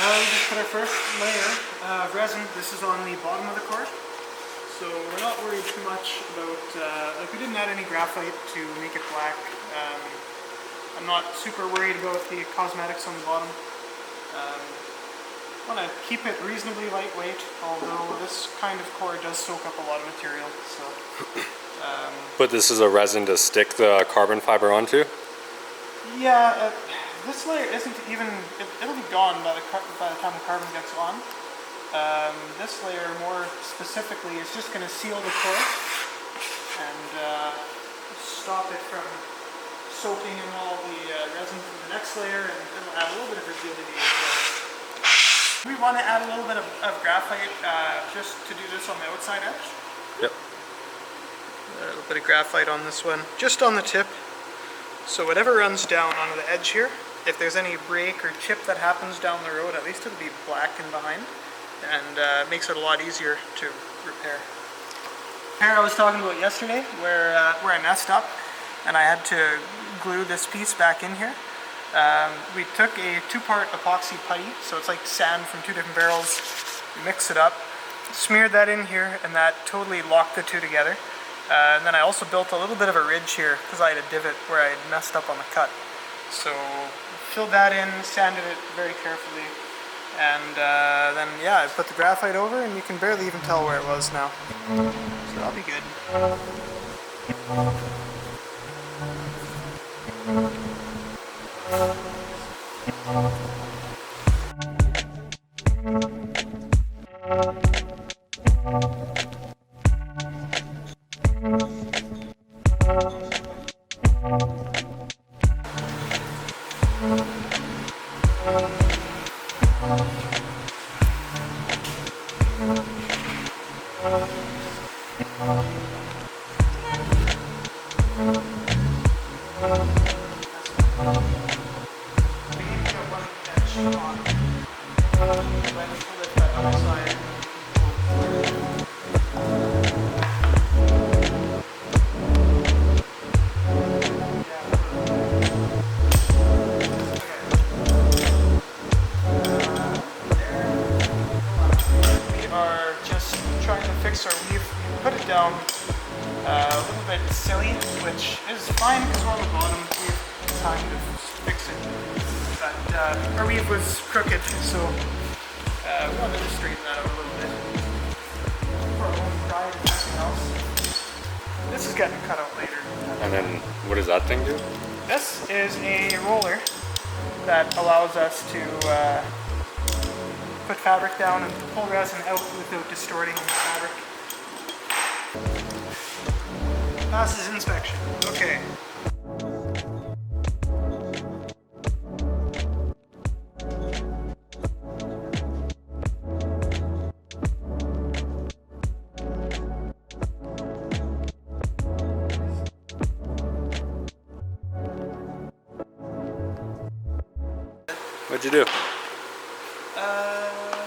We just put our first layer of resin. This is on the bottom of the core. So we're not worried too much about, like we didn't add any graphite to make it black. I'm not super worried about the cosmetics on the bottom. I want to keep it reasonably lightweight, although this kind of core does soak up a lot of material. So, but this is a resin to stick the carbon fiber onto? Yeah, this layer isn't even, it'll be gone by the time the carbon gets on. This layer more specifically is just going to seal the core and stop it from soaking in all the resin from the next layer, and it'll add a little bit of rigidity as well. We want to add a little bit of graphite just to do this on the outside edge. Yep. A little bit of graphite on this one, just on the tip. So whatever runs down onto the edge here, if there's any break or chip that happens down the road, at least it'll be black and behind, and makes it a lot easier to repair. Here I was talking about yesterday, where I messed up, and I had to glue this piece back in here. We took a 2-part epoxy putty, so it's like sand from 2 different barrels, mix it up, smeared that in here, and that totally locked the two together. And then I also built a little bit of a ridge here because I had a divot where I had messed up on the cut. So filled that in, sanded it very carefully, and then yeah, I put the graphite over, and you can barely even tell where it was now. So that'll be good. Our weave, put it down a little bit silly, which is fine because we're on the bottom. We have time to fix it, but our weave was crooked, so we wanted to straighten that out a little bit for our own pride and nothing else. This is getting cut out later. And then what does that thing do? This is a roller that allows us to put fabric down and pull resin out without distorting the fabric. Passes inspection. Okay. What'd you do?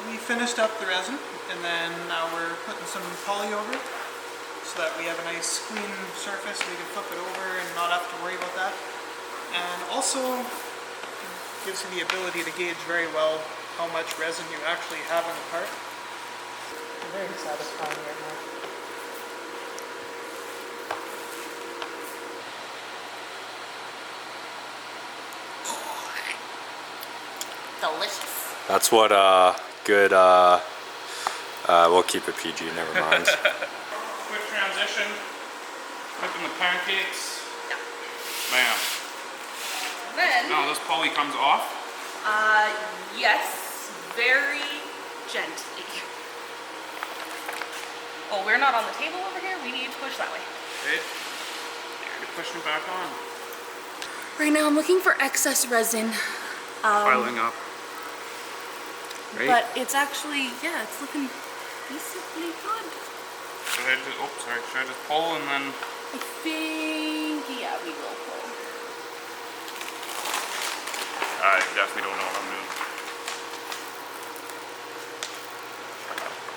We finished up the resin, and then now we're putting some poly over it, so that we have a nice clean surface. We can flip it over and not have to worry about that. And also gives you the ability to gauge very well how much resin you actually have in the part. It's very satisfying right now. Delicious. That's what good, we'll keep it PG, never mind. Quick transition, whipping the pancakes. Yeah. Bam. Then, Now this poly comes off. yes, very gently. Oh, we're not on the table over here. We need to push that way. Okay. You're pushing it back on. Right now I'm looking for excess resin. Piling up. Right? But it's actually, yeah, it's looking decently good. Should I just, oh, sorry. Should I just pull and then? I think, yeah, we will pull. I definitely don't know what I'm doing.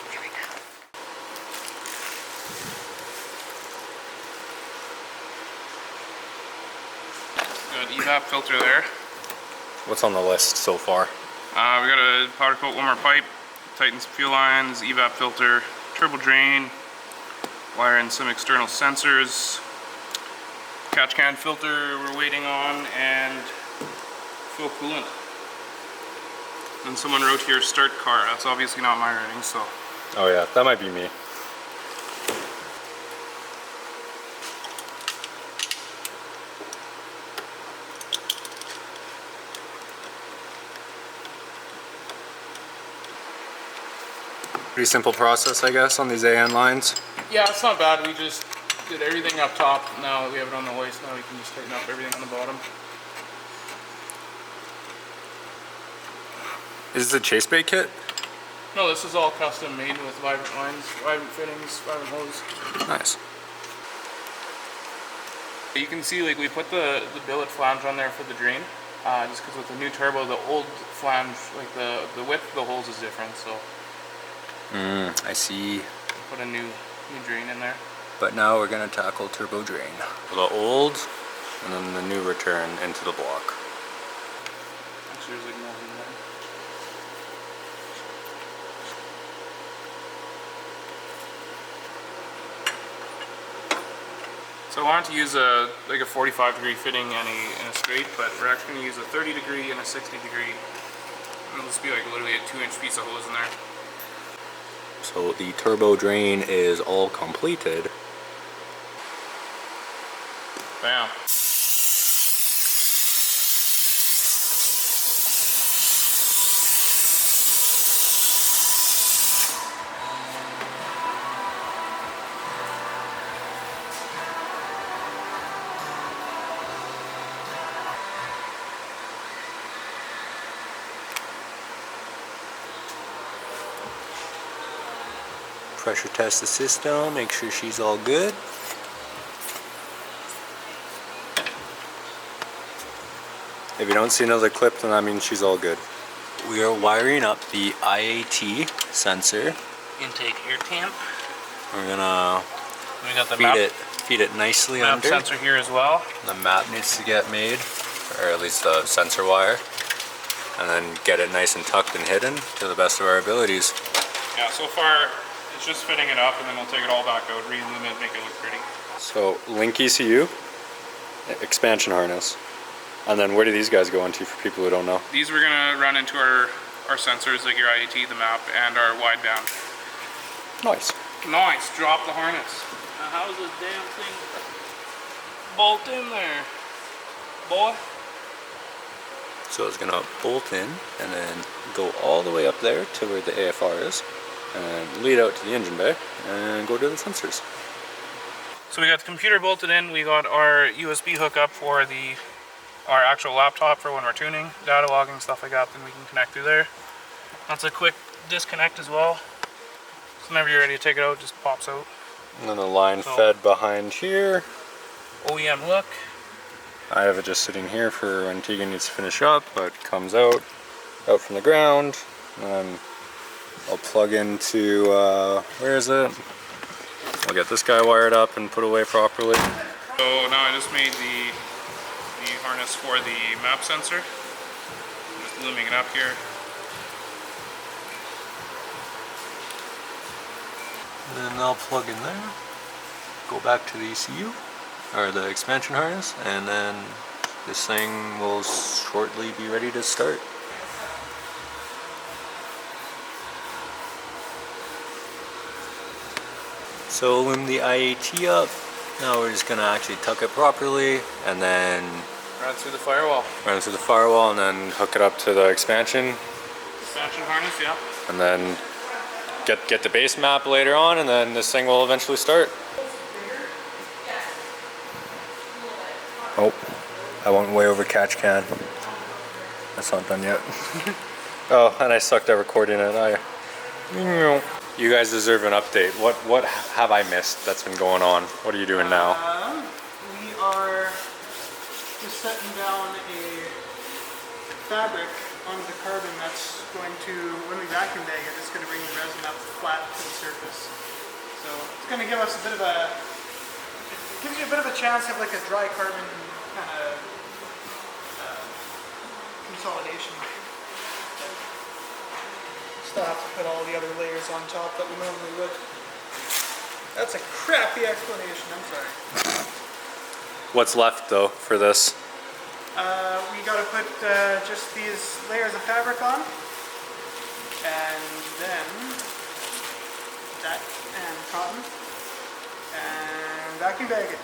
Here we go. Good evap filter there. What's on the list so far? We got a powder coat one more pipe, tighten some fuel lines, evap filter, turbo drain, wire in some external sensors, catch can filter we're waiting on, and fuel coolant. And someone wrote here start car. That's obviously not my writing, so. Oh yeah, that might be me. Pretty simple process, I guess, on these AN lines. Yeah, it's not bad. We just did everything up top. Now that we have it on the hoist, now we can just tighten up everything on the bottom. Is this a chase bait kit? No, this is all custom made with vibrant lines, vibrant fittings, vibrant hose. Nice. You can see, like, we put the billet flange on there for the drain, just because with the new turbo, the old flange, like the width of the holes is different, so. I see. Put a new drain in there. But now we're gonna tackle turbo drain. The old, and then the new return into the block. Actually, there's like nothing there. So I wanted to use a 45-degree fitting and a straight, but we're actually gonna use a 30-degree and a 60-degree. And it'll just be like literally a 2-inch piece of hose in there. So the turbo drain is all completed. Bam. Pressure test the system, make sure she's all good. If you don't see another clip, then that means she's all good. We are wiring up the IAT sensor. Intake air temp. We're gonna We got the feed it nicely map under. sensor here as well. The map needs to get made, or at least the sensor wire, and then get it nice and tucked and hidden to the best of our abilities. Yeah, so far it's just fitting it up, and then we'll take it all back out, re-illumine, make it look pretty. So link ECU, expansion harness, and then where do these guys go into for people who don't know? These we're gonna run into our sensors, like your IAT, the map, and our wideband. Nice. Nice, drop the harness. Now how's this damn thing bolt in there, boy? So it's gonna bolt in and then go all the way up there to where the AFR is, and lead out to the engine bay and go to the sensors. So we got the computer bolted in, we got our USB hookup for our actual laptop for when we're tuning, data logging, stuff like that, then we can connect through there. That's a quick disconnect as well. So whenever you're ready to take it out, it just pops out. And then the line fed behind here. OEM look. I have it just sitting here for when Tegan needs to finish up, but comes out from the ground. And I'll plug into, where is it? I'll get this guy wired up and put away properly. So now I just made the harness for the map sensor. I'm just looming it up here. And then I'll plug in there, go back to the ECU, or the expansion harness, and then this thing will shortly be ready to start. So loom the IAT up. Now we're just gonna actually tuck it properly, and then Run through the firewall. run it through the firewall, and then hook it up to the expansion, Expansion harness, yeah. and then get the base map later on, and then this thing will eventually start. Oh, I went way over catch can. That's not done yet. Oh, and I sucked at recording it. You guys deserve an update. What have I missed that's been going on? What are you doing now? We are just setting down a fabric onto the carbon that's going to, when we vacuum bag it, it's going to bring the resin up flat to the surface. So it's going to give us a bit of a, it gives you a bit of a chance to have like a dry carbon kind of consolidation. Still have to put all the other layers on top that we normally would. That's a crappy explanation, I'm sorry. What's left though for this? We gotta put just these layers of fabric on, and then that and cotton, and vacuum bag it.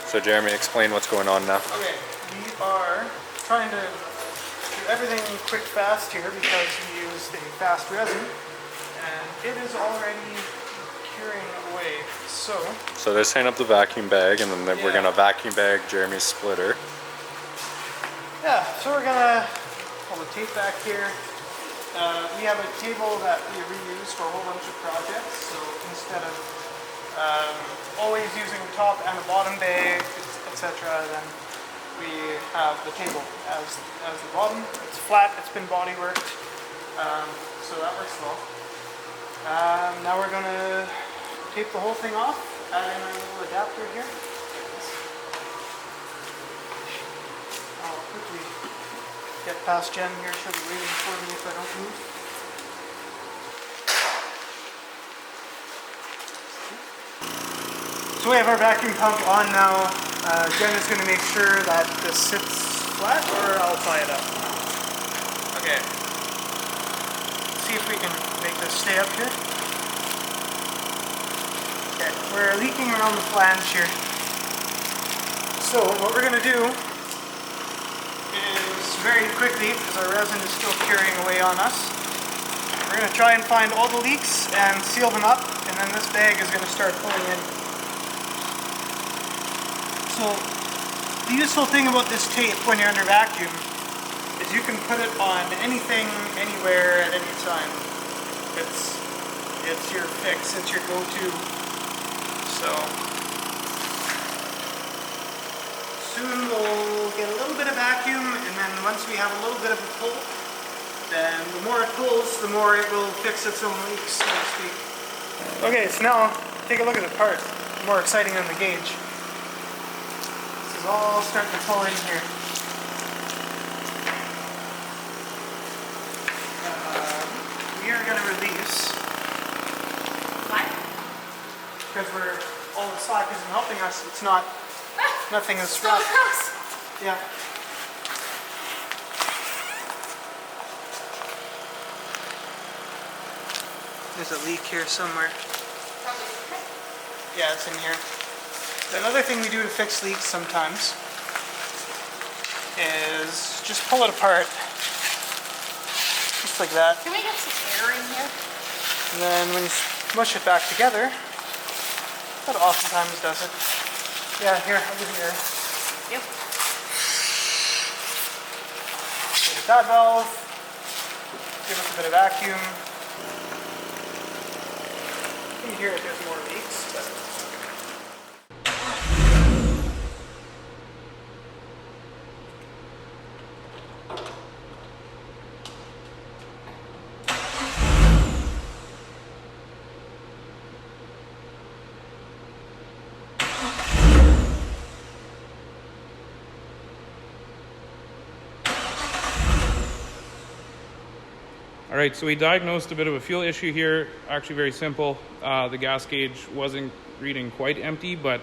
So Jeremy, explain what's going on now. Okay, we are trying to do everything quick fast here because we used a fast resin, and it is already curing away. So they're setting up the vacuum bag, and then we're gonna vacuum bag Jeremy's splitter. yeah, so we're gonna pull the tape back here. We have a table that we reuse for a whole bunch of projects, so instead of always using the top and the bottom bag, etc., then we have the table as the bottom. It's flat, it's been body worked, so that works well. Now we're gonna tape the whole thing off, add in our little adapter here. I'll quickly get past Jen here, she'll be waiting for me if I don't move. So we have our vacuum pump on now. Jen is going to make sure that this sits flat, or I'll tie it up. Okay. See if we can make this stay up here. Okay, we're leaking around the flange here. So what we're going to do is very quickly, because our resin is still curing away on us, we're going to try and find all the leaks and seal them up, and then this bag is going to start pulling in. So the useful thing about this tape when you're under vacuum is you can put it on anything, anywhere, at any time. It's your fix, it's your go-to. So soon we'll get a little bit of vacuum, and then once we have a little bit of a pull, then the more it pulls, the more it will fix its own leaks, so to speak. Okay, so now take a look at the part. More exciting than the gauge. This is all starting to pull in here. We are going to release. What? Because all the slack isn't helping us. It's not. Nothing is So rough. close. Yeah. There's a leak here somewhere. Yeah, it's in here. Another thing we do to fix leaks sometimes is just pull it apart. Just like that. Can we get some air in here? And then when you smush it back together, that oftentimes does it. Yeah, here, I'll give you air. Yep. Get that valve. Give us a bit of vacuum. You can hear if there's more leaks, but All right, so we diagnosed a bit of a fuel issue here. Actually very simple. The gas gauge wasn't reading quite empty, but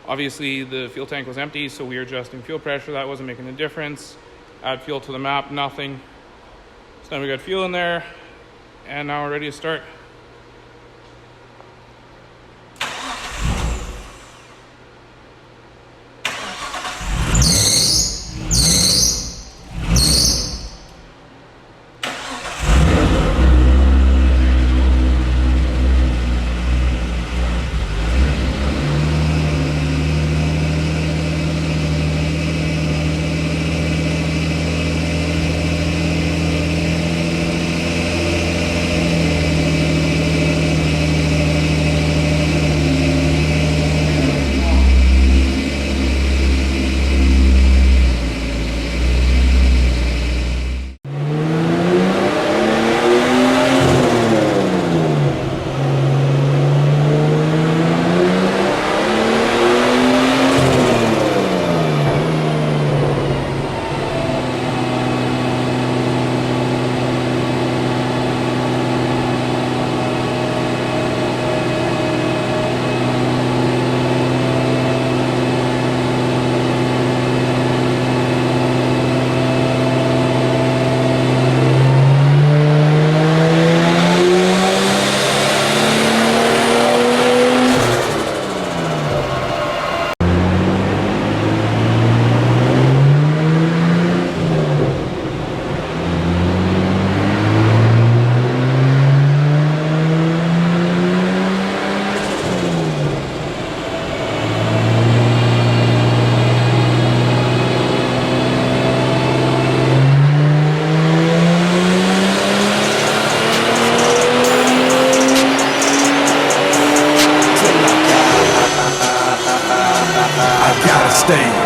obviously the fuel tank was empty, so we were adjusting fuel pressure. That wasn't making a difference. Add fuel to the map, nothing. So now we got fuel in there, and now we're ready to start. stain.